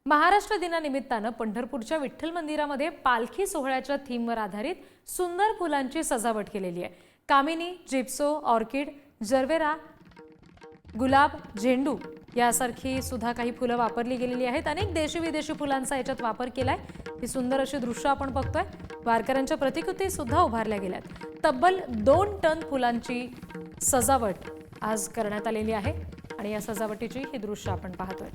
महाराष्ट्र दिनानिमित्तानं पंढरपूरच्या विठ्ठल मंदिरामध्ये पालखी सोहळ्याच्या थीमवर आधारित सुंदर फुलांची सजावट केलेली आहे। कामिनी, जिप्सो, ऑर्किड, जरबेरा, गुलाब, झेंडू यासारखी सुद्धा काही फुलं वापरली गेलेली आहेत। अनेक देशी विदेशी फुलांचा याच्यात वापर केलाय। ही सुंदर अशी दृश्य आपण बघतोय। वारकऱ्यांच्या प्रतिकृती सुद्धा उभारल्या गेल्यात। तब्बल 2 टन फुलांची सजावट आज करण्यात आलेली आहे आणि या सजावटीची ही दृश्य आपण पाहतोय।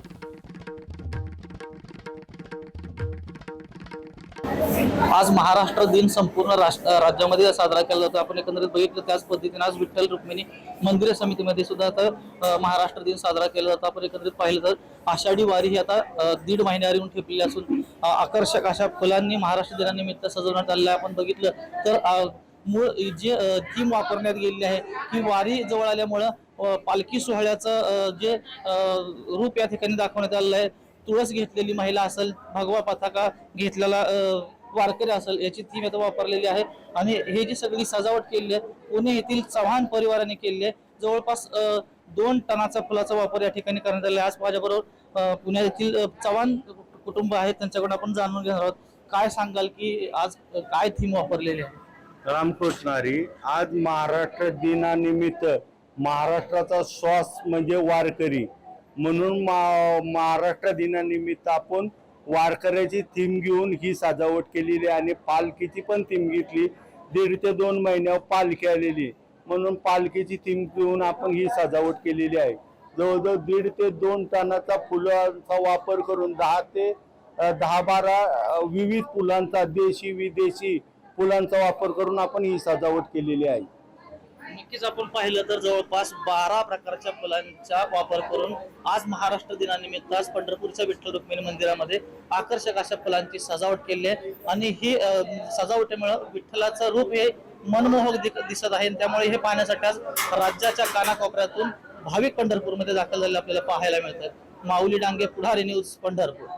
आज महाराष्ट्र दिन संपूर्ण राज्यामध्ये साजरा केला जातो। आपण एकंदरीत बघितलं त्याच पद्धतीने आज विठ्ठल रुक्मिणी मंदिर समितीमध्ये सुद्धा महाराष्ट्र दिन साजरा केला जातो। आपण एकंदरीत पाहिलं तर आषाढी वारी ही आता 1.5 महिन्यावर येऊन ठेपलेली असून आकर्षक अशा फुलांनी महाराष्ट्र दिनानिमित्त सजवण्यात आलेलं आहे। आपण बघितलं तर मूळ जे थीम वापरण्यात गेलेली आहे की वारी जवळ आल्यामुळं पालखी सोहळ्याचं जे रूप या ठिकाणी दाखवण्यात आलेलं आहे। तुळस घेतलेली महिला असेल, भगवा पताका घेतलेला वारकरी असेल याची थीम आता वापरलेली आहे आणि हे जी सगळी सजावट केलेली आहे पुणे येथील चव्हाण परिवाराने केलेली आहे। जवळपास 2 टनाचा फुलाचा वापर या ठिकाणी करण्यात आला आहे। आज माझ्याबरोबर पुणे येथील चव्हाण कुटुंब आहे, त्यांच्याकडून आपण जाणून घेणार आहोत। काय सांगाल की आज काय थीम वापरलेली आहे? रामकृष्ण हरी। आज महाराष्ट्र दिनानिमित्त महाराष्ट्राचा श्वास म्हणजे वारकरी म्हणून महाराष्ट्र दिनानिमित्त आपण वारकऱ्याची थीम घेऊन ही सजावट केलेली आणि पालखीची पण थीम घेतली। 1.5 ते 2 महिन्यावर पालखी आलेली म्हणून पालखीची थीम घेऊन आपण ही सजावट केलेली आहे। जवळजवळ 1.5 ते 2 टनाचा फुलांचा वापर करून 10 ते 12 विविध फुलांचा देशी विदेशी फुलांचा वापर करून आपण ही सजावट केलेली आहे। नक्कीच आपण पाहिलं तर जवळपास 12 प्रकारच्या फुलांचा वापर करून आज महाराष्ट्र दिनानिमित्त आज पंढरपूरच्या विठ्ठल रुक्मिणी मंदिरामध्ये आकर्षक अशा फुलांची सजावट केली आहे आणि ही सजावटीमुळे विठ्ठलाचं रूप हे मनमोहक दिसत आहे। त्यामुळे हे पाहण्यासाठी आज राज्याच्या कानाकोपऱ्यातून भाविक पंढरपूरमध्ये दाखल झालेले आपल्याला पाहायला मिळतात। माऊली डांगे, पुढारी न्यूज, पंढरपूर।